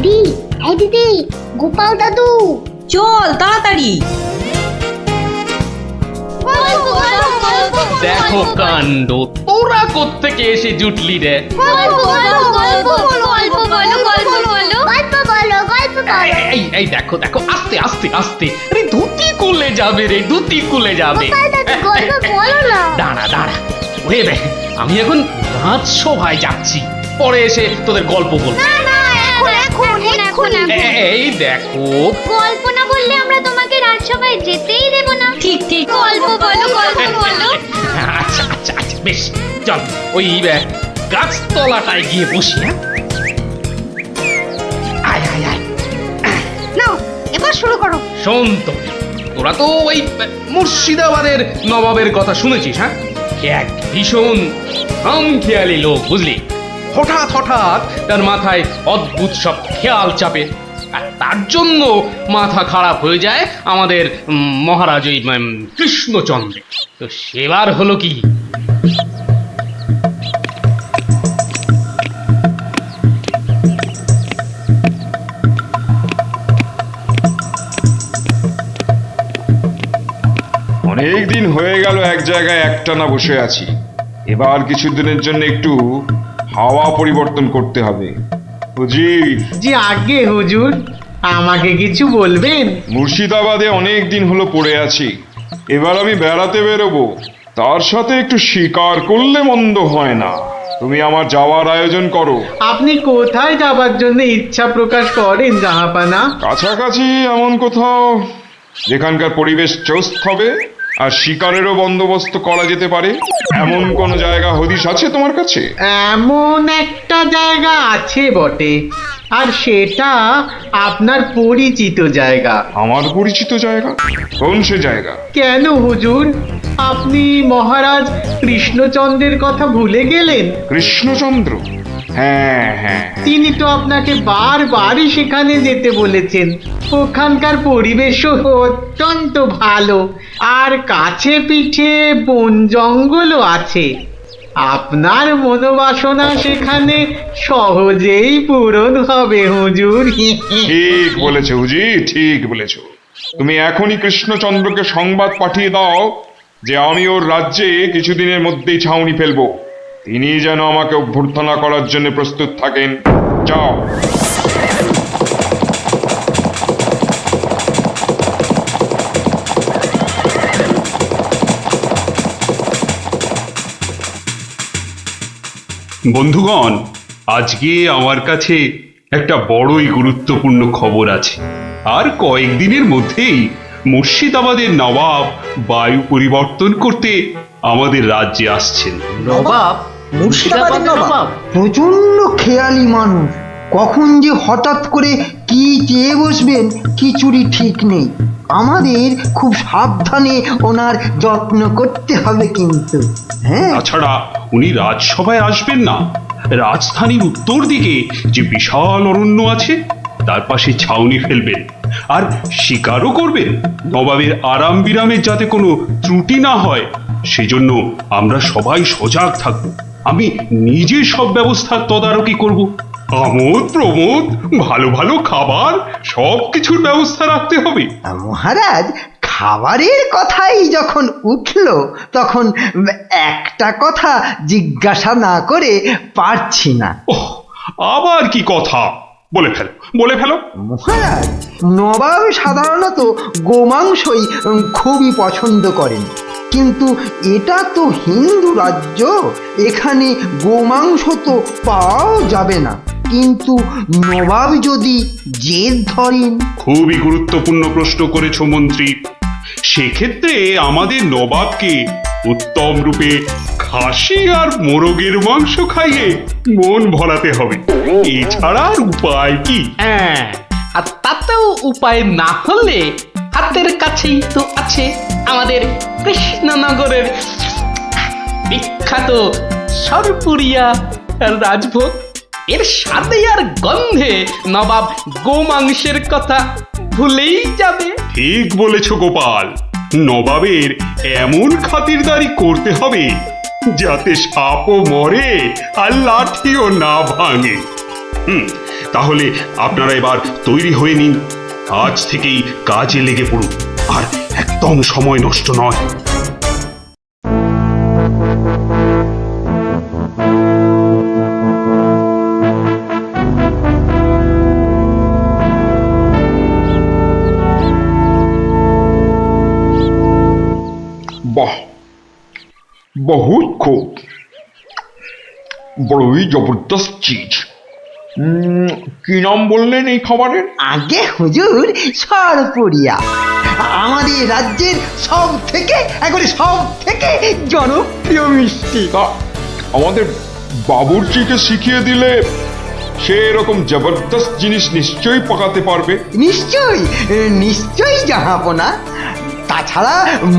দিদি, এই দিদি, গোপাল দাদু, চল তাড়াতাড়ি। দেখো কাণ্ড, তোরা কোত্থেকে এসে জুটলি রে? এই দেখো দেখো, আস্তে আস্তে আস্তে, আরে ধুতি খুলে যাবে রে, ধুতি খুলে যাবে। দাঁড়া দাঁড়া, ওরে বে, আমি এখন রাজসভায় যাচ্ছি, পরে এসে তোদের গল্প বলবো। এই দেখো, গল্প না বললে আমরা তোমাকে রাজসভায় যেতেই দেব না। ঠিক ঠিক, গল্প বলো, গল্প বলো। আচ্ছা আচ্ছা আচ্ছা, বেশ, চল ওই গাছতলাটায় গিয়ে বসি। হ্যাঁ, আয় আয় আয়। নাও, এবার শুরু করো। শোন তো, তোরা তো ওই মুর্শিদাবাদের নবাবের কথা শুনেছিস? হ্যাঁ, এক ভীষণ খামখেয়ালি লোক, বুঝলি। হঠাৎ হঠাৎ তার মাথায় অদ্ভুত সব খেয়াল চাপে, আর তার জন্য মাথা খারাপ হয়ে যায় আমাদের মহারাজ ওই কৃষ্ণচন্দ্র। তো সেবার হলো কি, অনেক দিন হয়ে গেল এক জায়গায় একটানা বসে আছি। এবার কিছুদিনের জন্য একটু হাওয়া পরিবর্তন করতে হবে। হুজির, জি আগে হুজুর, আমাকে কিছু বলবেন? মুর্শিদাবাদে অনেক দিন হলো পড়ে আছি, এবার আমি বেড়াতে বেরোবো, তার সাথে একটু শিকার করলে মন্দ হয় না। তুমি আমার যাওয়ার আয়োজন করো। আপনি কোথায় যাবার জন্য ইচ্ছা প্রকাশ করেন জাহাপানা? কাছাকাছি এমন কোথাও যেখানকার পরিবেশ চৌস্ত হবে আর শিকারেরও বন্দোবস্ত করা যেতে পারে, এমন কোন জায়গা হদিশ আছে তোমার কাছে? এমন একটা জায়গা আছে বটে, আর সেটা আপনার পরিচিত জায়গা। আমার পরিচিত জায়গা? কোন সে জায়গা? কেন হুজুর, আপনি মহারাজ কৃষ্ণচন্দ্রের কথা ভুলে গেলেন? কৃষ্ণচন্দ্র? হ্যাঁ হ্যাঁ, তিনি তো আপনাকে বারবারই সেখানে যেতে বলেছেন। ওখানকার পরিবেশও অত্যন্ত ভালো, আর কাছে পিঠে বন জঙ্গলও আছে। আপনার মনোবাসনা সেখানে সহজেই পূরণ হবে হুজুর। ঠিক বলেছো হুজি, ঠিক বলেছো। তুমি এখনই কৃষ্ণচন্দ্রকে সংবাদ পাঠিয়ে দাও যে আমি ওর রাজ্যে কিছুদিনের মধ্যেই ছাউনি ফেলবো। তিনি যেন আমাকে অভ্যর্থনা করার জন্য প্রস্তুত থাকেন। যাও। বন্ধুগণ, আজকে আমার কাছে একটা বড়ই গুরুত্বপূর্ণ খবর আছে। আর কয়েকদিনের মধ্যেই মুর্শিদাবাদের নবাব বায়ু পরিবর্তন করতে আমাদের রাজ্যে আসছেন। নবাব? মুর্শিদাবাদের নবাব? প্রচন্ড খেয়ালি মানুষ, কখন যে হঠাৎ করে কি চেয়ে বসবেন কিছুরই ঠিক নেই। আমাদের খুব সাবধানে ওনার যত্ন করতে হবে কিন্তু। হ্যাঁ, তাছাড়া উনি রাজসভায় আসবেন না, রাজধানীর উত্তর দিকে যে বিশাল অরণ্য আছে তার পাশে ছাউনি ফেলবেন, আর শিকারও করবেন। নবাবের আরাম বিরামের যাতে কোনো ত্রুটি না হয় সেজন্য আমরা সবাই সজাগ থাকব। আমি নিজে সব ব্যবস্থার তদারকি করব। আমোদ প্রমোদ, ভালো ভালো খাবার, সব কিছুর ব্যবস্থা রাখতে হবে। মহারাজ, খাবারের কথাই যখন উঠল তখন একটা কথা জিজ্ঞাসা না করে পারছি না। ওহ, আবার কি কথা? বলে ফেলো, বলে ফেলো। মহারাজ, নবাব সাধারণত গোমাংসই খুবই পছন্দ করেন, কিন্তু এটা তো হিন্দু রাজ্য, এখানে গোমাংস তো পাওয়াও যাবে না। কিন্তু নবাব যদি জেদ ধরেন। খুবই গুরুত্বপূর্ণ প্রশ্ন করেছো মন্ত্রী। সেক্ষেত্রে আমাদের নবাবকে উত্তম রূপে খাসি আর মোরগের মাংস খাইয়ে মন ভরাতে হবে। এছাড়া আর উপায় কি? হ্যাঁ, আর তাতেও উপায় না হলে হাতের কাছেই তো আছে আমাদের কৃষ্ণনগরের বিখ্যাত সরপুরিয়া রাজভোগ। এর স্বাদে আর গন্ধে নবাব গোমাংসের কথা ভুলেই যাবে। ঠিক বলেছ গোপাল, নবাবের এমন খাতিরদারি করতে হবে যাতে সাপও মরে আর লাঠিও না ভাঙে। তাহলে আপনারা এবার তৈরি হয়ে নিন, আজ থেকেই কাজে লেগে পড়ুন, আর একদম সময় নষ্ট নয়। বাহ, বহুত খুব, বড়ই জবরদস্ত চিজ। কি নাম বললেন এই খাবারের? আগে হুজুর সরপুরিয়া, আমাদের রাজ্যের একবারে সব থেকে জনপ্রিয় মিষ্টি। তা আমাদের বাবুর্চিকে শিখিয়ে দিলে সে এরকম জবরদস্ত জিনিস নিশ্চয়ই পাকাতে পারবে। নিশ্চয়ই জাহাপনা। তাছাড়া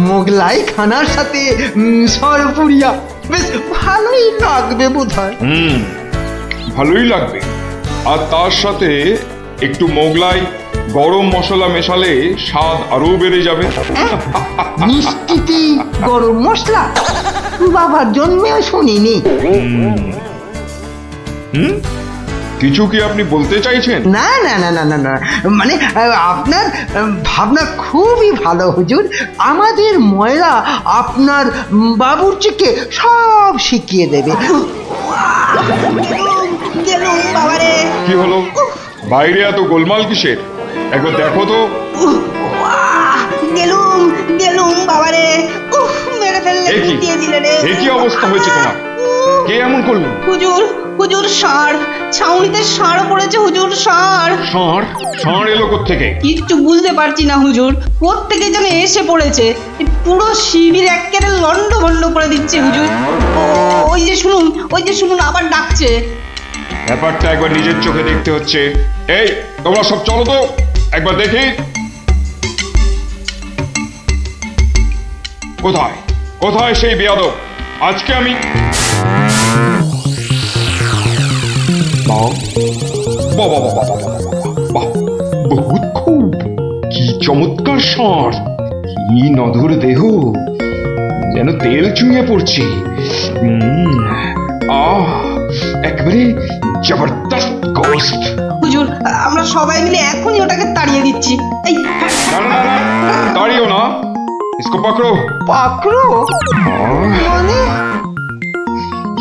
মোগলাই খানার সাথে সরপুরিয়া বেশ ভালোই লাগবে বোধহয়। ভালোই লাগবে, আর তার সাথে একটু মোগলাই গরম মশলা মেশালে স্বাদ আরো বেড়ে যাবে। মিষ্টিতে গরম মশলা বাবার জন্মেও শুনিনি। কিছু কি আপনি বলতে চাইছেন? না না না না না না, মানে আপনার ভাবনা খুবই ভালো হুজুর। আমাদের ময়রা আপনার বাবুর্চিকে সব শিখিয়ে দেবে। কি হলো, বাইরে এত গোলমাল কিসের? একবার দেখো তো। গেলুম বাবারে, মেরে ফেললে, এ কি? দিয়ে দিলে রে। এ কি অবস্থা হয়েছে তোমার? কে এমন করলো? হুজুর ষাঁড়, ছাউনিতে ষাঁড় পড়েছে হুজুর, ষাঁড়। ষাঁড়? ষাঁড় এলো কোত্থেকে? কিচ্ছু বুঝতে পারছি না হুজুর, কোত্থেকে যেন এসে পড়েছে। এই পুরো শিবির একেবারে লন্ডভন্ড করে দিচ্ছে হুজুর। ওই যে শুনুন আবার ডাকছে। ব্যাপারটা একবার নিজের চোখে দেখতে হচ্ছে। এই তোমরা সব চলো তো, একবার দেখি। কোথায় কোথায় সেই বেয়াদব? আজকে আমি বাহ, বাহ, বাহ, বাহ, বাহ, বাহ, বাহ, বহুত খুব, কি চমৎকার ষাঁড়, কি নধর দেহ, যেন তেল চুইয়ে পড়ছে। একেবারে জবরদস্ত গোস্ত। হুজুর আমরা সবাই মিলে এখনই ওটাকে তাড়িয়ে দিচ্ছি। এই না না না, দাঁড়িও না, ইসকো পাকড়ো। পাকড়ো মানে?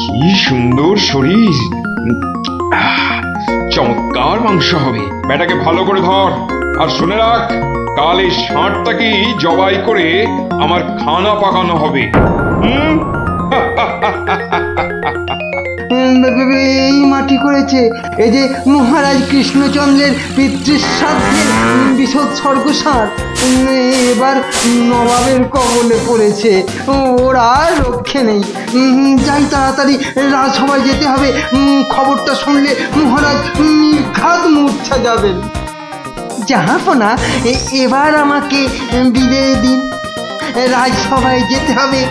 কি সুন্দর শরীর, চমৎকার মাংস হবে। বেটাকে ভালো করে ধর, আর শুনে রাখ, কাল এই ষাঁড়টাকেই জবাই করে আমার খানা পাকানো হবে। এই মাটি করেছে, এই যে মহারাজ কৃষ্ণচন্দ্রের পিতৃশ্রাদ্ধের বিসর্গসার এবার নবাবের কবলে পড়েছে। ওর আর রক্ষে নেই। যাই তাড়াতাড়ি, রাজসভায় যেতে হবে। খবরটা শুনলে মহারাজ নির্ঘাত মূর্ছা যাবেন। জাহাপনা, এবার আমাকে বিদায় দিন, রাজসভায় যেতে হবে,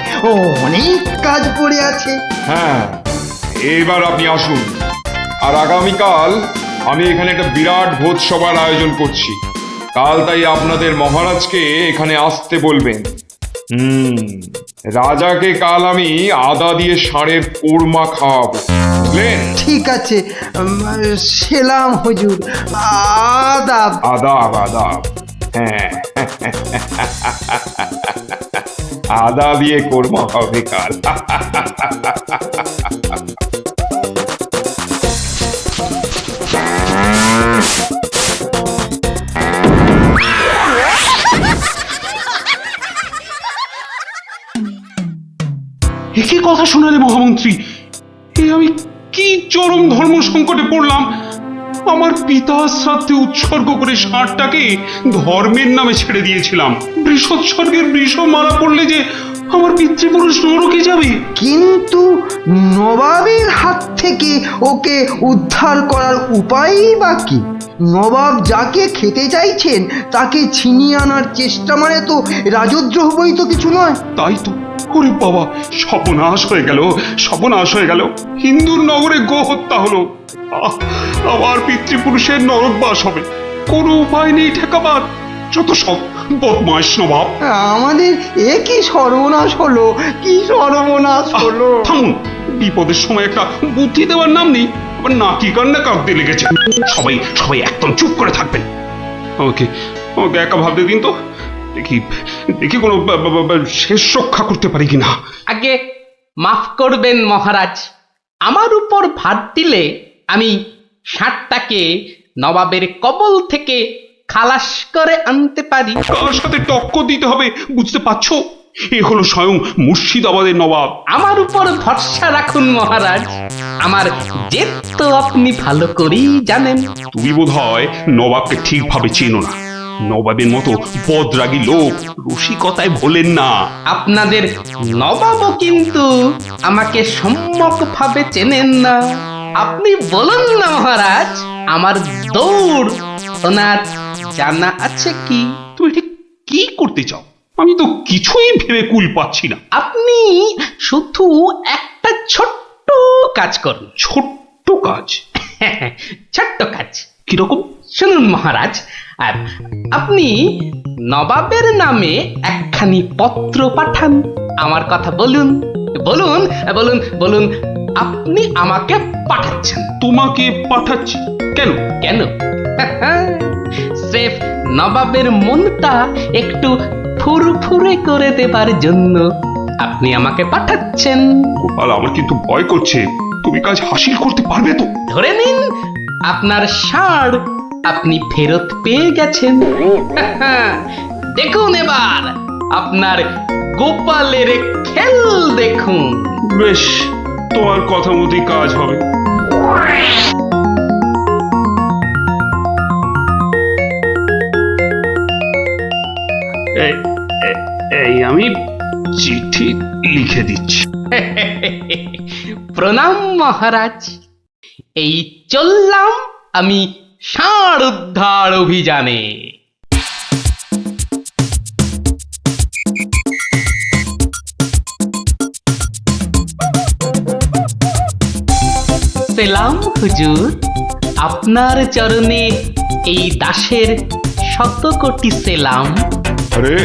অনেক কাজ পড়ে আছে। হ্যাঁ, এবার আপনি আসুন। আর আগামীকাল আমি এখানে একটা বিরাট ভোজ সভার আয়োজন করছি। কাল তাই আপনাদের মহারাজকে এখানে আসতে বলবেন। রাজাকে কাল আমি আদা দিয়ে ষাঁড়ের কোরমা খাওয়াবো, বুঝলেন? ঠিক আছে, সেলাম হুজুর, আদাব। আদাব আদাব, হ্যাঁ। আদা দিয়ে কোরমা হবে কাল। একই কথা শোনালে মহামন্ত্রী, এ আমি কি চরম ধর্ম সংকটে পড়লাম। আমার পিতা শ্রাদ্ধে উৎসর্গ করে ষাঁড়টাকে ধর্মের নামে ছেড়ে দিয়েছিলাম। বৃষোৎসর্গের বৃষ মারা পড়লে যে আমার পিতৃপুরুষ নরকে যাবে। কিন্তু নবাবের হাত থেকে ওকে উদ্ধার করার উপায়ই বা কি? নবাব যাকে খেতে চাইছেন তাকে ছিনিয়ে আনার চেষ্টা মানে তো রাজদ্রোহ বই তো কিছু নয়। তাই তো, ওরে বাবা, সর্বনাশ হয়ে গেল, সর্বনাশ হয়ে গেল। হিন্দুর নগরে গো হত্যা হলো, আমার পিতৃপুরুষের নরকবাস হবে। কোনো উপায় নেই ঠেকাবার। যত সব বদমাইশ নবাব। আমাদের এ কি সর্বনাশ হলো, কি সর্বনাশ হলো! থামুন, বিপদের সময় একটা বুদ্ধি দেওয়ার নাম নেই, আবার নাকি কান্না কাঁদতে লেগেছে। সবাই সবাই একদম চুপ করে থাকবেন। আমাকে আমাকে একা ভাবতে দিন তো, দেখি দেখি কোনো শেষ রক্ষা করতে পারি কিনা। আগে মাফ করবেন মহারাজ, আমার উপর ভার দিলে আমি ষাঁড়টাকে নবাবের কবল থেকে খালাস করে আনতে পারি। কার সাথে টক্কর দিতে হবে বুঝতে পারছো? এ হলো স্বয়ং মুর্শিদাবাদের নবাব। আমার উপর ভরসা রাখুন মহারাজ, আমার জেদ তো আপনি ভালো করেই জানেন। তুমি বোধহয় নবাবকে ঠিকভাবে চেনো না। নবাবের মতো বদরাগী লোক রসিকতায় ভোলেন না। আপনাদের নবাবও কিন্তু আমাকে সম্যকভাবে চেনেন না। আপনি বলুন না মহারাজ, আমার দৌড় ওনার জানা আছে কি? তুমি ঠিক কি করতে চাও? আমি তো কিছুই ভেবে কুল পাচ্ছি না। আপনি শুধু একটা ছোট্ট কাজ করুন। ছোট্ট কাজ? ছোট্ট কাজ কিরকম? শুনুন মহারাজ, আর আপনি নবাবের নামে একখানি পত্র পাঠান। আমার কথা বলুন বলুন বলুন বলুন, আপনি আমাকে পাঠাচ্ছেন। তোমাকে পাঠাচ্ছি? কেন? কেন? স্রেফ নবাবের মনটা একটু ফুরফুরে করে দেবার জন্য আপনি আমাকে পাঠাচ্ছেন। গোপাল, আমার কিন্তু ভয় করছে। তুমি কাজ হাসিল করতে পারবে তো? ধরে নিন আপনার ষাঁড় আপনি ফেরত পেয়ে গেছেন। দেখুন এবার আপনার গোপালের খেল দেখুন। বেশ, তোমার কথা মতোই কাজ হবে। এই আমি চিঠি লিখে দিচ্ছি। প্রণাম মহারাজ, এই চললাম আমি ষাঁড় উদ্ধার অভিযানে। সেলাম হুজুর, আপনার চরণে এই দাসের শত কোটি সেলাম। আরে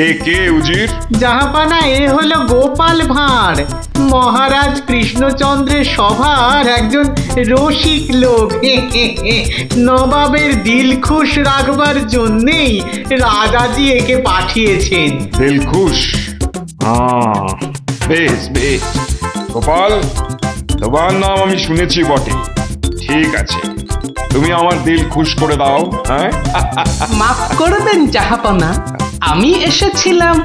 এ কে উজির? জাহাপানা, এ হলো গোপাল ভাঁড়, মহারাজ কৃষ্ণচন্দ্রের সভার একজন রসিক লোক। নবাবের দিল খুশ রাখবার জন্যেই রাজাজি একে পাঠিয়েছেন। দিলখুশ? বেশ বেশ। গোপাল, তোমার নাম আমি শুনেছি বটে। ঠিক আছে, তুমি আমার দিল খুশ করে দাও। হ্যাঁ, মাফ করবেন জাহাপনা, আমি এসেছিলাম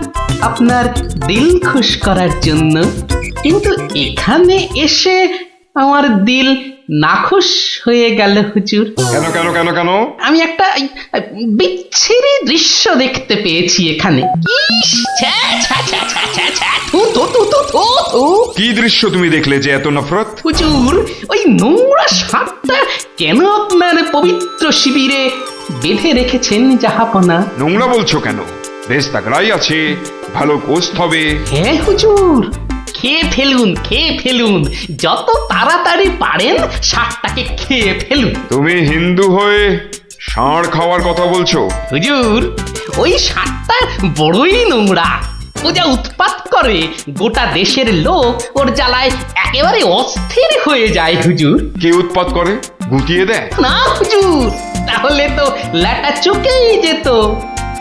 আপনার দিল খুশ করার জন্য, কিন্তু এখানে এসে আমার দিল নাখুশ হয়ে গেল হুজুর। কেন কেন কেন কেন? আমি একটা বিচ্ছিরি দৃশ্য দেখতে পেয়েছি এখানে। ইস, ছ্যা, ছ্যা, ছ্যা, ছ্যা, ছ্যা, ছ্যা, থু, থু, থু, থু, থু, থু। কি দৃশ্য তুমি দেখলে যে এত নফরত? হুজুর, ওই নোংরা সাপটা কেন আপনার পবিত্র শিবিরে বেঁধে রেখেছেন জাহাপনা? নোংরা বলছো কেন? বেশ তাগড়াই আছে, ভালো গোস্ত হবে। হ্যাঁ হুজুর, খেয়ে ফেলুন, খেয়ে ফেলুন, যত তাড়াতাড়ি পারেন সাপটাকে খেয়ে ফেলুন। তুমি হিন্দু হয়ে ষাঁড় খাওয়ার কথা বলছো? হুজুর, ওই সাপটা বড়ই নোংরা। ও যা উৎপাত করে, গোটা দেশের লোক ওর জ্বালায় একেবারে অস্থির হয়ে যায় হুজুর। কে উৎপাত করে? গুটিয়ে দেয়? না হুজুর, তাহলে তো ল্যাটা চুকেই যেত।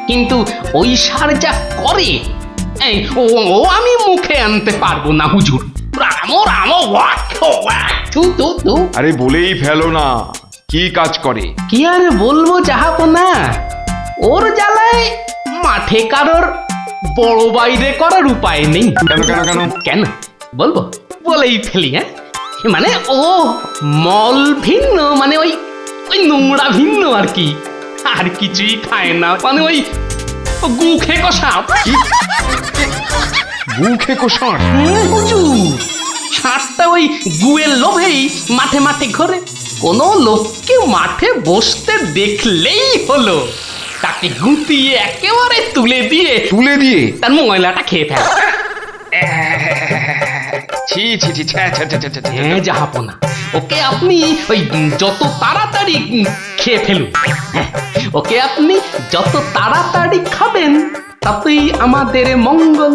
কিন্তু ওই সার যা করে, এই ও ও আমি মুখে আনতে পারবো না হুজুর। রাম রাম ওয়াক ওয়াক, থু থু থু। আরে বলেই ফেলো না, কি কাজ করে? কি আর বলবো জাহাপনা, ওর জ্বালায় মাঠে কারোর বড় বাইরে করার উপায় নেই। কেন কেন কেন? কেন বলবো? বলেই ফেলি। হ্যাঁ, মানে ও মল ভিন্ন, মানে ওই ওই নোংরা ভিন্ন আর কি, আর কিছুই খায় না। মানে ওই গু খেকো সাপ। গু খেকো ষাঁড়? হুজুর, ষাঁড়টা ওই গুয়ের লোভেই মাঠে মাঠে ঘোরে। কোনো লোককে মাঠে বসতে দেখলেই হলো তাকে গুটিয়ে একেবারে তুলে দিয়ে তুলে দিয়ে? তার ময়লাটা খেয়ে ফেলে। ছি ছি ছি, ছ্যা, ছ্যা, ছ্যা, ছ্যা, ছ্যা, ছ্যা। হ্যাঁ জাহাপনা, ওকে আপনি ওই যত তাড়াতাড়ি খেয়ে ফেলুন। হ্যাঁ, ওকে আপনি যত তাড়াতাড়ি খাবেন ততই আমাদের মঙ্গল।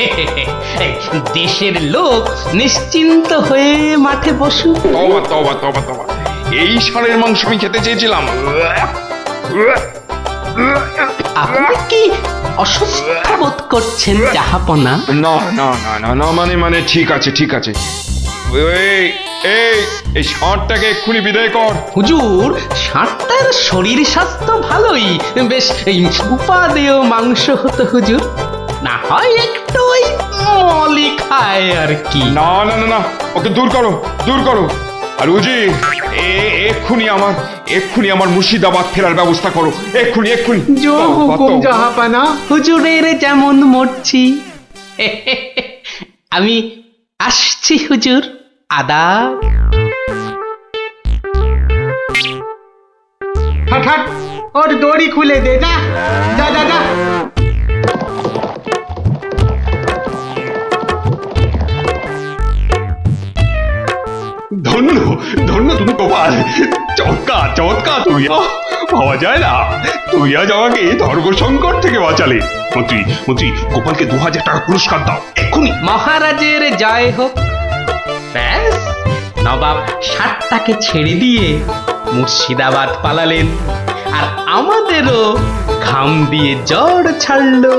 এই, দেশের লোক নিশ্চিন্ত হয়ে মাঠে বসুক। তবা তবা তবা তবা, এই ষাঁড়ের মাংস আমি খেতে চেয়েছিলাম। আপনি কি অসুস্থ বোধ করছেন জাহাপনা? না না না না না, মানে ঠিক আছে ঠিক আছে। এই এই এই ষাঁড়টাকে এক্ষুনি বিদায় কর। হুজুর, ষাঁড়টার শরীর স্বাস্থ্য ভালোই, বেশ এই উপাদেয় মাংস হতো হুজুর, না হয় একটু ওই মলি খায় আর কি। না না না না, ওকে দূর করো দূর করো। আর উজি, এক্ষুনি আমার মুর্শিদাবাদ ফেরার ব্যবস্থা করো, এক্ষুনি এক্ষুনি। জো হুকুম জাহাপানা। হুজুরের যেমন মরছি। আমি আসছি হুজুর, আদাব। হট হট, ওর দড়ি খুলে দে, যা যা যা যা। ধন্য ধন্য তুমি গোপাল, চমৎকার চমৎকার তুমি। ভাবা যায় না, তুই আজ আমাকে ধর্ম সংকট থেকে বাঁচালে। মন্ত্রী মন্ত্রী, গোপালকে 2000 টাকা পুরস্কার দাও এক্ষুনি। মহারাজের জয় হোক। ব্যাস, নবাব ষাটটাকে ছেড়ে দিয়ে মুর্শিদাবাদ পালালেন, আর আমাদেরও ঘাম দিয়ে জ্বর ছাড়লো।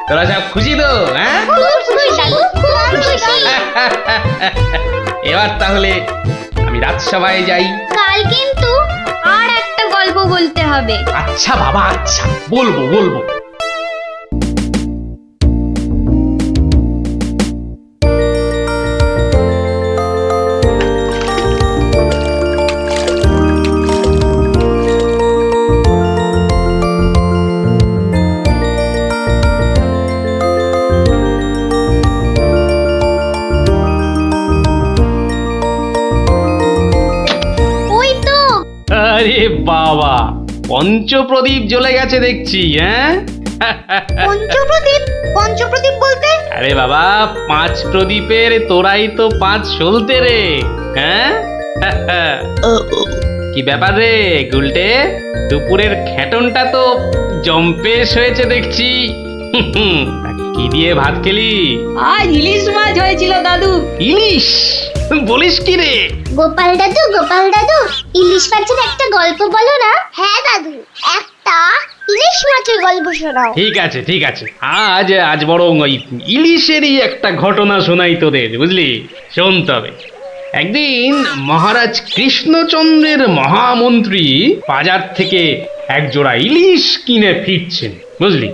তোরা সব খুশি তো? হ্যাঁ, এবার তাহলে আমি রাজসভায় যাই। কাল কিন্তু আর একটা গল্প বলতে হবে। আচ্ছা বাবা, আচ্ছা, বলবো বলবো। ওই তো আরে বাবা, পঞ্চপ্রদীপ জ্বলে গেছে দেখছি। হ্যাঁ, পঞ্চপ্রদীপ। পঞ্চপ্রদীপ বলতে? আরে বাবা, 5 প্রদীপের তোরাই তো 5 সলতে রে। হ্যাঁ, কি ব্যাপার রে গুলটে, দুপুরের খেটনটা তো জম্পেশ হয়েছে দেখছি। তা কি দিয়ে ভাত খেলি? আজ ইলিশ মাছ হয়েছিল দাদু। ইলিশ? বলিস কি রে? গোপাল দাদু, ইলিশ মাছের একটা গল্প বলো না। হ্যাঁ দাদু, একটা ইলিশ মাছের গল্প শোনাও। ঠিক আছে ঠিক আছে, আজ বরং ওই ইলিশেরই একটা ঘটনা শোনাই তোদের, বুঝলি? শোন তবে। একদিন মহারাজ কৃষ্ণচন্দ্রের মহামন্ত্রী বাজার থেকে এক জোড়া ইলিশ কিনে ফিরছেন, বুঝলি?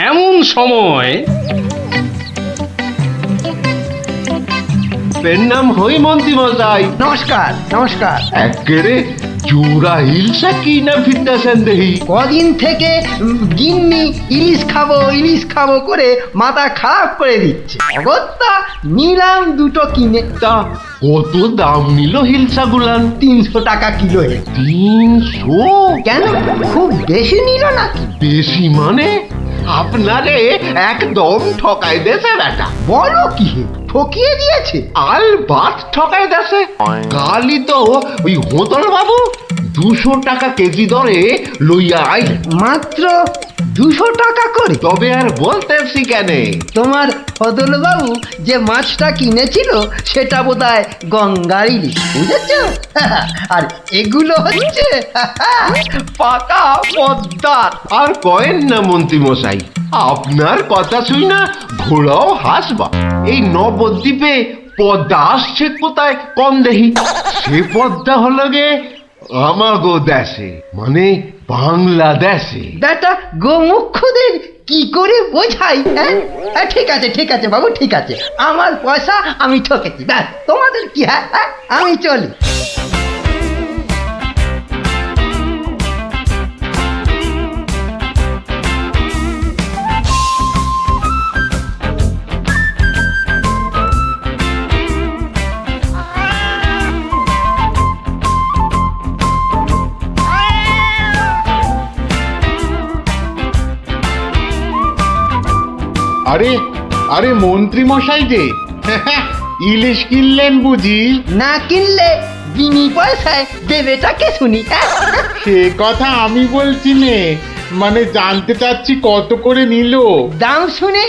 এমন সময় নাম হই মন্ত্রী মশাই। নমস্কার নমস্কার। একেরে জোড়া হিলসা কি না ফিরতেছেন দেখি। কদিন থেকে গিন্নি ইলিশ খাবো করে মাথা খারাপ করে দিচ্ছে। অগত্যা নিলাম দুটো কিনে। তা কত দাম নিল হিলসা গুলান? 300 টাকা কিলো। 300? কেন, খুব বেশি নিল নাকি? বেশি মানে? আপনারে একদম ঠকাই দেছে বেটা। বলো কি হে, ঠকিয়ে দিয়েছে? আল বাত ঠকাই দেছে। কালই তো ওই হোতল বাবু 200 টাকা কেজি দরে লইয়া আইল। মাত্র 200 টাকা করে? তবে আর বলতেছি কেন, তোমার ফদলবাবু যে মাছটা কিনেছিল সেটা বোধহয় গঙ্গার ইলিশ, বুঝেছ? আর এগুলো হচ্ছে পাকা পদ্মার। আর কয়েন না মন্ত্রী মশাই, আপনার কথা শুই না ঘোড়াও হাসবা। এই নবদ্বীপে পদ্মা আসছে কোথায় কম দেহি? সে পদ্মা হলো গে আমাগো দেশে, মানে বাংলাদেশে। বেটা গোমুখদের কি করে বোঝাই? হ্যাঁ, ঠিক আছে বাবু, ঠিক আছে। আমার পয়সা আমি ঠকেছি, ব্যাস। তোমাদের কি? হ্যাঁ, আমি চলি। আরে আরে মন্ত্রী মশাই যে ইলিশ কিনলেন বুঝি? না কিনলে বিনি পয়সায় দেবেটাকে শুনি। সে কথা আমি বলছি নে, মানে জানতে চাচ্ছি কত করে নিল? দাম শুনে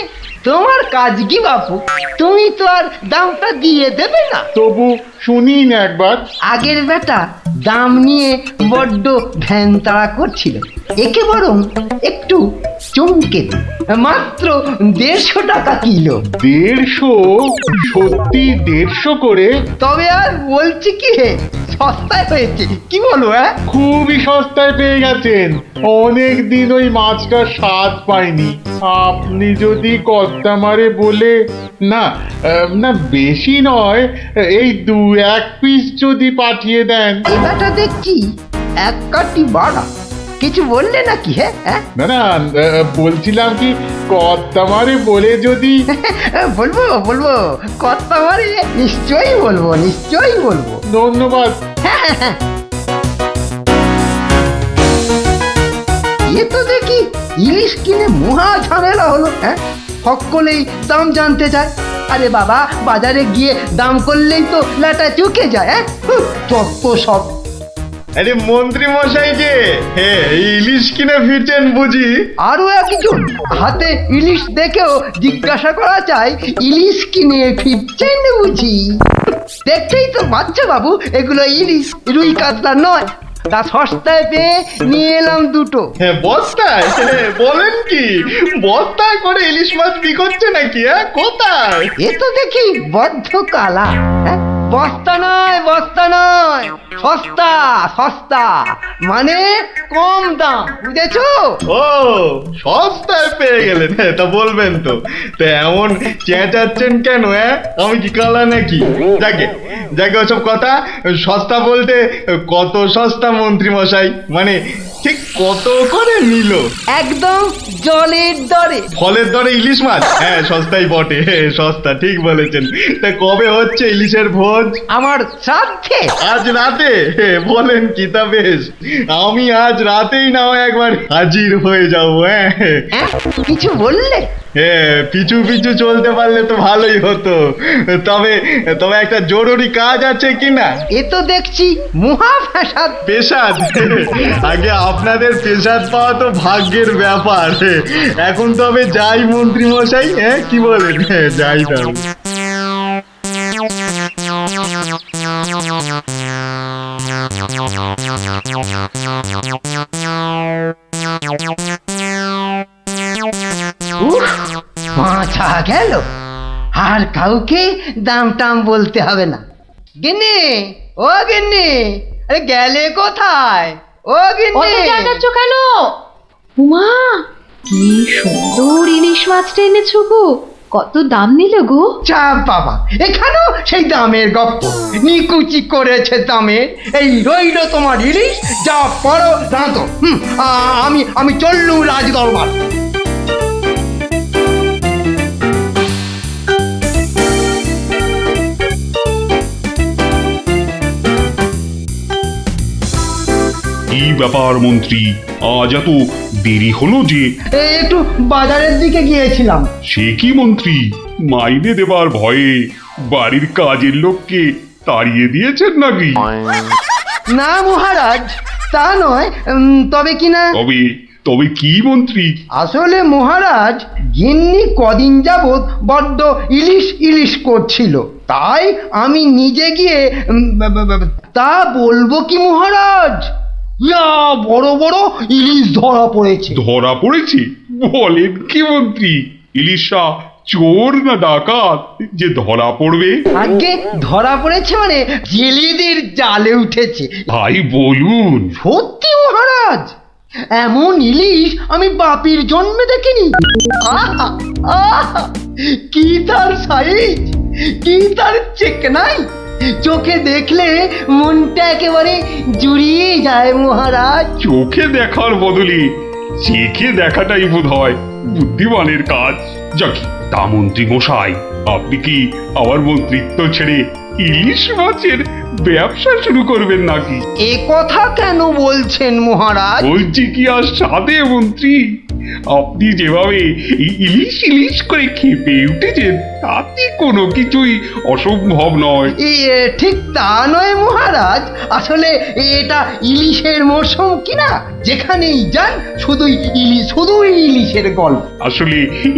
তোমার কাজ কি বাপু? তুমি তো আর দামটা দিয়ে দেবে না। তবু শুনিন একবার। আগের বেটা দাম নিয়ে বড্ড ভ্যান তাড়া করছিল, একে বরং একটু চমকে দিই। মাত্র 150 টাকা কিলো। 150? সত্যি 150 করে? তবে আর বলছি কি হে, সস্তায় হয়েছে, কি বলো? হ্যাঁ, খুবই সস্তায় পেয়ে গেছেন। অনেক দিন ওই মাছটার স্বাদ পাইনি। আপনি যদি কর্তা মারে বলে না না বেশি নয়, এই 2-1 পিস যদি পাঠিয়ে দেন। এ বেটা দেখছি এক কাটি বাড়া। কিছু বললে নাকি? হ্যাঁ না না, বলছিলাম কি কর্তা মারে বলে যদি। বলবো বলবো, কথা মারে নিশ্চয়ই বলবো, নিশ্চয়ই বলবো। ধন্যবাদ। এ তো দেখি ইলিশ কিনে মহা ঝামেলা হলো। হ্যাঁ, সকলেই দাম জানতে চায়। আরে বাবা, বাজারে গিয়ে দাম করলেই তো লাটা চুকে যায়। হ্যাঁ, যত সব। আরে মন্ত্রী মশাই যে ইলিশ কিনে ফিরছেন বুঝি? আরো একজন হাতে ইলিশ দেখেও জিজ্ঞাসা করা যায়, ইলিশ কিনে ফিরছেন বুঝি? দেখতেই তো বাচ্চা বাবু, এগুলো ইলিশ, রুই কাতলা নয়। তা সস্তায় পেয়ে নিয়ে এলাম দুটো। বস্তায়? বলেন কি, বস্তায় করে ইলিশ মাছ বিকোচ্ছে নাকি? কোথায়? এ তো দেখি বদ্ধ কালা। হ্যাঁ, বস্তা নয়, বস্তা নয়, সস্তা সস্তা, মানে কম দাম, বুঝেছো? ও, সস্তায় পেয়ে গেলেন? তা বলবেন তো। তা এমন চেঁচাচ্ছেন কেন? আমি কি কালা নাকি? যাকে যাকে ওসব কথা। সস্তা বলতে কত সস্তা মন্ত্রী মশাই? মানে ঠিক কত করে নিল? একদম জলের দরে। ফলের দরে ইলিশ মাছ? হ্যাঁ, সস্তাই বটে। সস্তা, ঠিক বলেছেন। তা কবে হচ্ছে ইলিশের ভোজ? আমার শ্রাদ্ধে। আজ রাতে? বলেন কি? তা বেশ, আমি আজ রাতেই না হয় একবার হাজির হয়ে যাবো। হ্যাঁ, কিছু বললে? পিছু পিছু চলতে পারলে তো ভালোই হতো। তবে তবে একটা জরুরি কাজ আছে কিনা? এ তো দেখছি মহা ফ্যাসাদ। পেশাদ? আগে আপনাদের পেশাদ পাওয়া তো ভাগ্যের ব্যাপার। এখন তবে যাই মন্ত্রী মশাই, কি বলেন? যাই তবে। মাথা গেল, আর কাউকে দাম টাম বলতে হবে না। গিন্নি, ও গিন্নি, আরে গেলে কোথায়? ও গিন্নি, কেন? উমা, কি সুন্দর ইলিশ মাছটা এনেছো গো! কত দাম নিল গো? চাপ বাবা, এখানেও সেই দামের গপ্প। নিকুচি করেছে দামে। এই রইল তোমার ইলিশ, যা পড়ো দাঁতো। আমি চললুম রাজ দরবার। কি ব্যাপার মন্ত্রী, আজ এত দেরি হলো যে? একটু বাজারের দিকে গিয়েছিলাম। সে কি মন্ত্রী, মাইনে দেবার ভয়ে বাড়ির কাজের লোককে তাড়িয়ে দিয়েছেন নাকি? না মহারাজ, তা নয়। তবে কিনা। তবে তবে কি মন্ত্রী? আসলে মহারাজ, গিন্নি কদিন যাবৎ বড্ড ইলিশ ইলিশ করছিল, তাই আমি নিজে গিয়ে তা বলবো কি মহারাজ, ইয়া বড় বড় ইলিশ ধরা পড়েছে। ধরা পড়েছে? বলেন কি মন্ত্রী? ইলিশা চোর না ডাকাত যে ধরা পড়বে? আগে ধরা পড়েছে মানে জেলেদের জালে উঠেছে। ভাই বলুন। সত্যি মহারাজ, এমন ইলিশ আমি বাপির জন্মে দেখিনি। আহা, আহা, কি তার সাইজ, কি তার চেকনাই! চোখে দেখলে মনটা একেবারে জুড়িয়ে যায় মহারাজ। চোখে দেখার বদলে চেখে দেখাটাই বোধ হয় বুদ্ধিমানের কাজ। যাকি, তা মন্ত্রী মশাই, আপনি কি আবার মন্ত্রিত্ব ছেড়ে ইলিশ মাছের ব্যবসা শুরু করবেন নাকি? এ কথা কেন বলছেন মহারাজ? বলছি কি আর সাধে মন্ত্রী, আপনি যেভাবে ইলিশ ইলিশ করে খেপে উঠেছেন তাতে কোনো কিছুই অসম্ভব নয়। ঠিক তা নয় মহারাজ, আসলে এটা ইলিশের মরশুম কিনা, যেখানেই যান শুধুই ইলিশের গল্প। আসলে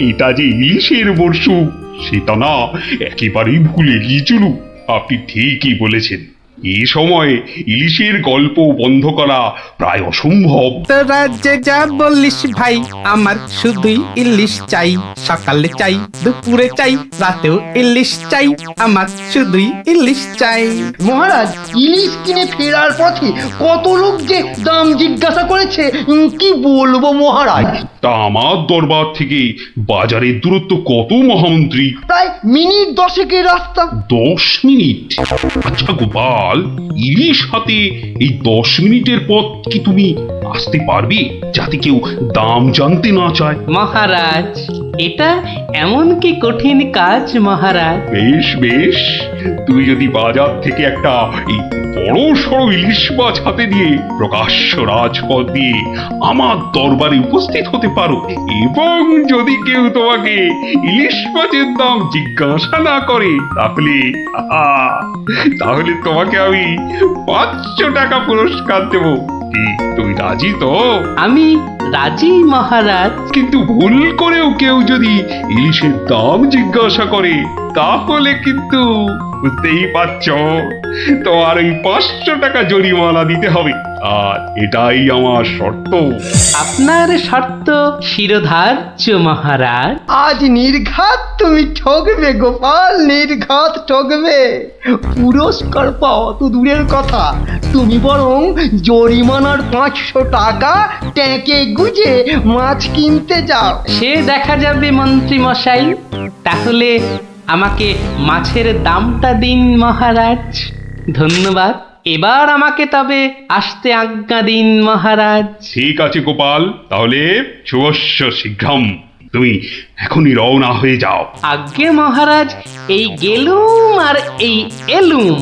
এটা যে ইলিশের মরশুম সেটা না একেবারেই ভুলে গিয়েছিল। আপনি ঠিকই বলেছেন, এই সময় ইলিশের গল্প বন্ধ করা প্রায় অসম্ভব। তোরা যে যা বলিস ভাই, আমার শুধুই ইলিশ চাই। সকালে চাই, দুপুরে চাই, রাতেও ইলিশ চাই। আমার শুধুই ইলিশ চাই। মহারাজ, ইলিশ কিনে ফেরার পথে কত লোক যে দাম জিজ্ঞাসা করেছে, কি বলবো মহারাজ। তা আমার দরবার থেকে বাজারের দূরত্ব কত মহামন্ত্রী? প্রায় মিনিট 10 রাস্তা। 10 মিনিট? আচ্ছা গোপাল, ইলিশ হাতে এই 10 মিনিটের পথ কি তুমি আসতে পারবে, যাতে কেউ দাম জানতে না চায়? মহারাজ, এটা এমন কি কঠিন কাজ মহারাজ? বেশ বেশ, তুমি যদি বাজার থেকে একটা এই বড় সড়ো ইলিশ মাছ হাতে দিয়ে প্রকাশ্য রাজপথ দিয়ে আমার দরবারে উপস্থিত হতে পারো, এবং যদি কেউ তোমাকে ইলিশ মাছের দাম জিজ্ঞাসা না করে, তাহলে তোমাকে আমি 500 টাকা পুরস্কার দেব। কি তুমি রাজি তো? আমি রাজি মহারাজ। কিন্তু ভুল করেও কেউ যদি ইলিশের দাম জিজ্ঞাসা করে, তাহলে কিন্তু বুঝতেই পারছো, তোমার ওই 500 টাকা জরিমানা দিতে হবে। আর এটাই আমার শর্ত। আপনার শর্ত শিরোধার্য মহারাজ। আজ নির্ঘাত তুমি ঠকবে গোপাল, নির্ঘাত ঠকবে। পুরস্কার পাওয়া তো দূরের কথা, তুমি বরং জরিমানার 500 টাকা ট্যাঁকে গুজে মাছ কিনতে যাও। সে দেখা যাবে মন্ত্রী মশাই। তাহলে আমাকে মাছের দামটা দিন মহারাজ। ধন্যবাদ। এবার আমাকে তবে আসতে আজ্ঞা দিন মহারাজ। ঠিক আছে গোপাল, তাহলে শুভস্য শীঘ্রম। তুমি এখনই রওনা হয়ে যাও। আজ্ঞে মহারাজ, এই গেলুম আর এই এলুম।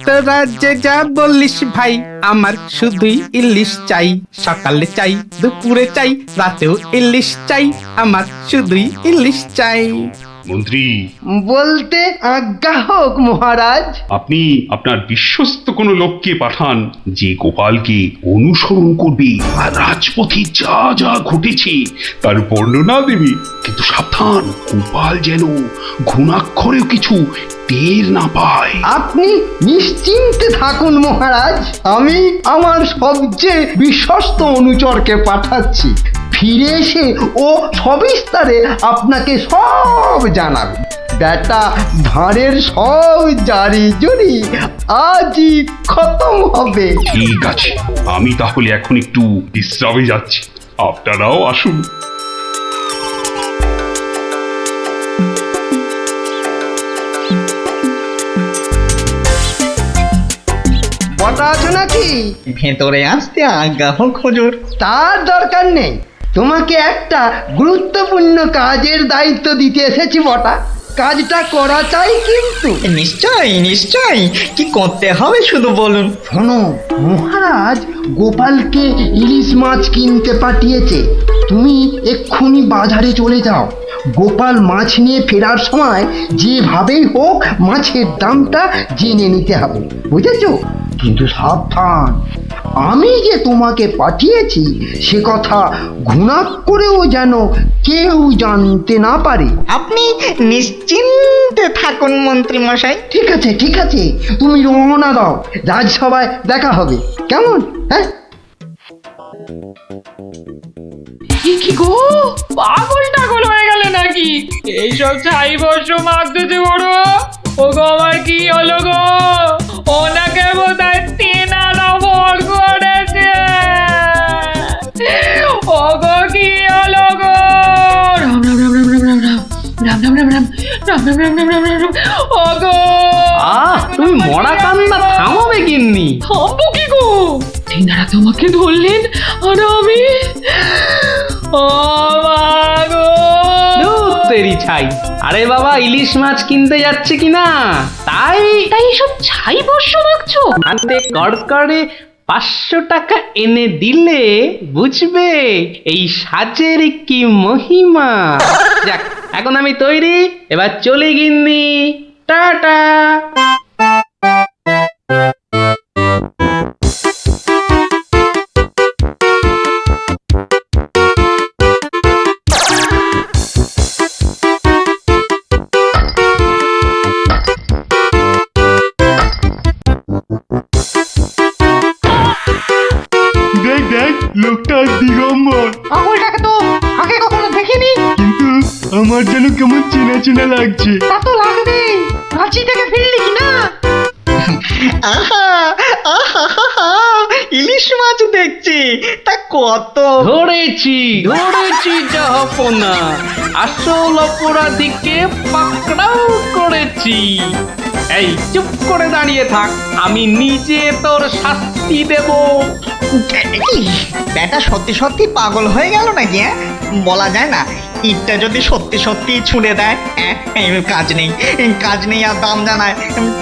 তোরা যে যা বলিস ভাই, আমার শুধুই ইলিশ চাই। সকালে চাই, দুপুরে চাই, রাতেও ইলিশ চাই। আমার শুধুই ইলিশ চাই। মন্ত্রী, বলতে আজ্ঞা হোক মহারাজ। আপনি আপনার বিশ্বস্ত কোনো লোককে পাঠান, যে গোপালকে অনুসরণ করবে আর রাজপথে যা যা ঘটেছে তার বর্ণনা দেবে। কিন্তু সাবধান, গোপাল যেন ঘুণাক্ষরেও কিছু টের না পায়। আপনি নিশ্চিন্তে থাকুন মহারাজ, আমি আমার সবচেয়ে বিশ্বস্ত অনুচরকে পাঠাচ্ছি। ফিরে এসে ও সবিস্তারে আপনাকে সব জানাবে। বেটা ধারের সব জারি জুরি আজই খতম হবে। ঠিক আছে, আমি তাহলে এখন একটু বিশ্রামে যাচ্ছি, আপনারাও আসুন। বটা আছো নাকি? ভেতরে আসতে আজ্ঞা হোক হুজুর। তার দরকার নেই, তোমাকে একটা গুরুত্বপূর্ণ কাজের দায়িত্ব দিতে এসেছি বটা। কাজটা করা চাই কিন্তু। নিশ্চয়ই নিশ্চয়ই, কি করতে হবে শুধু বলুন। শোনো, মহারাজ গোপালকে ইলিশ মাছ কিনতে পাঠিয়েছে। তুমি এক্ষুনি বাজারে চলে যাও। গোপাল মাছ নিয়ে ফেরার সময় যেভাবেই হোক মাছের দামটা জেনে নিতে হবে, বুঝেছো? কিন্তু সাবধান, আমি যে তোমাকে পাঠিয়েছি সে কথা ঘুণাক্ষরেও যেন কেউ জানতে না পারে। আপনি নিশ্চিন্তে থাকুন মন্ত্রী মশাই। ঠিক আছে ঠিক আছে, তুমি রওনা দাও, রাজসভায় দেখা হবে, কেমন? হ্যাঁ, কি গো, পাগল টাগল হয়ে গেলে নাকি? এইসব ছাই বর্ষ মাগতেছে বড়। ও গো, আমার কি হলো গো? ওনাকে বোধহয় তেনারা ভর করেছে। ও গো, কি হলো গো? রাম রাম রাম রাম রাম রাম রাম রাম রাম রাম রাম রাম রাম রাম রাম রাম রাম। ও গো, তুমি মরা কান্না থামাবে কিন্নি? থামবো কি গো? তেনারা তোমাকে ধরলেন আর আমি ও মা গো। ধুর তেরি ছাই। আরে বাবা, ইলিশ মাছ কিনতে যাচ্ছে কিনা, তাই তাই এসব ছাই বর্ষ মাগছো? হাতে কড়কড়ে 500 টাকা এনে দিলে বুঝবে এই সাজের কি মহিমা। যাক, এখন আমি তৈরি, এবার চলে গিন্নি, টাটা। দেখ দেখ, লোকটা দিগম্বর। পাগলটাকে তো আগে কখনো দেখিনি। কিন্তু আমার যেন কেমন চেনা চেনা লাগছে। তা তো লাগবে, রাঁচি থেকে ফিরলি কি না? আহা আহা আহা, ইলিশ মাছ দেখছি, তা কত। ধরেছি জাহাপনা, আসল অপরাধীকে পাকড়াও করেছি। এই চুপ করে দাঁড়িয়ে থাক, আমি নিজে তোর শাস্তি দেব। কি ব্যাটা সত্যি সত্যি পাগল হয়ে গেল নাকি? বলা যায় না, ইটটা যদি সত্যি সত্যি ছুঁড়ে দেয়, কাজ নেই আর দাম জানায়।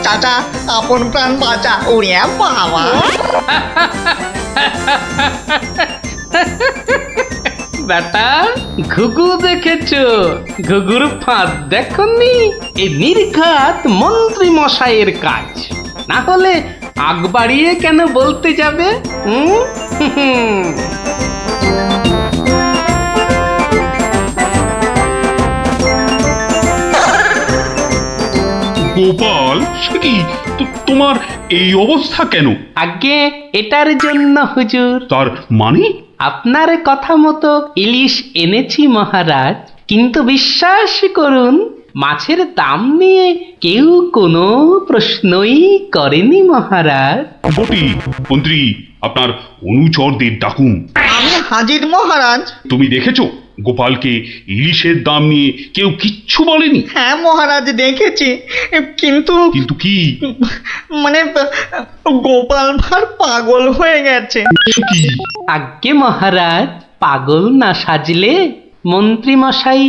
চাচা, আপন প্রাণ বাঁচা। ওরে বাবা! বেটা, ঘুঘু দেখেছো? ঘুঘুর ফাঁদ দেখনি? এই নির্ঘাত মন্ত্রী মশাইয়ের কাজ, না হলে আগ বাড়িয়ে কেন বলতে যাবে? গোপাল, সে কি তোমার এই অবস্থা কেন? আগে এটার জন্য হুজুর, তার মানে? আপনার কথা মতো ইলিশ এনেছি মহারাজ, কিন্তু বিশ্বাস করুন, মাছের দাম নিয়ে কেউ কোনো প্রশ্নই করেনি মহারাজ। বটি, মন্ত্রী, আপনার অনুচরদের ডাকুন। আমি হাজির মহারাজ। তুমি দেখেছো গোপালকে ইলিশের দাম নিয়ে কেউ কিচ্ছু বলেনি? হ্যাঁ মহারাজ, দেখেছি, কিন্তু কিন্তু কি? মানে গোপাল ভাঁড় পাগল হয়ে গেছে। সে কি? আজ্ঞে মহারাজ, পাগল না সাজলে মন্ত্রী মশাই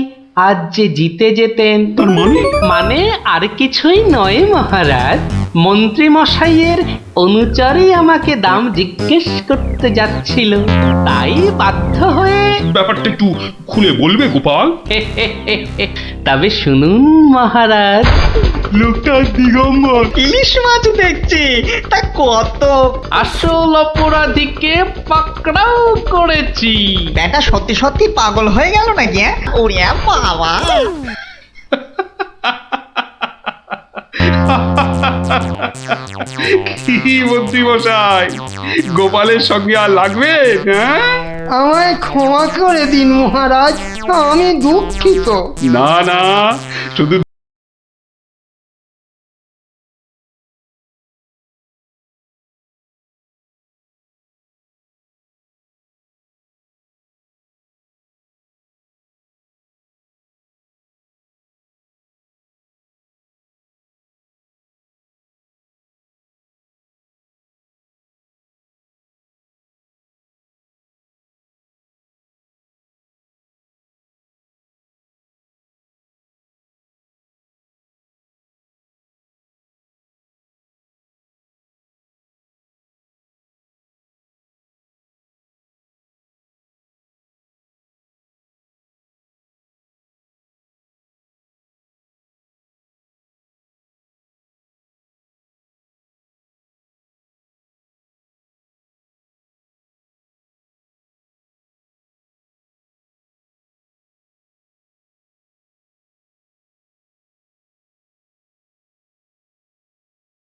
আজ যে জিতে যেতেন। তার মানে? মানে আর কিছুই নয় মহারাজ, মন্ত্রী মশাইয়ের অনুচরই আমাকে দাম জিজ্ঞেস করতে যাচ্ছিল, তাই বাধ্য হয়ে। ব্যাপারটা একটু খুলে বলবে গোপাল? তবে শুনুন মহারাজ। লোকটা দিগম্বর। ইলিশ মাছ দেখছি, তা কত। আসল অপরাধীকে পাকড়াও করেছি। ব্যাটা সত্যি সত্যি পাগল হয়ে গেল নাকি? ওরে বাবা! কি মন্ত্রী মশাই, গোপালের সঙ্গে আর লাগবে? হ্যাঁ, আমায় ক্ষমা করে দিন মহারাজ, আমি দুঃখিত। না না, শুধু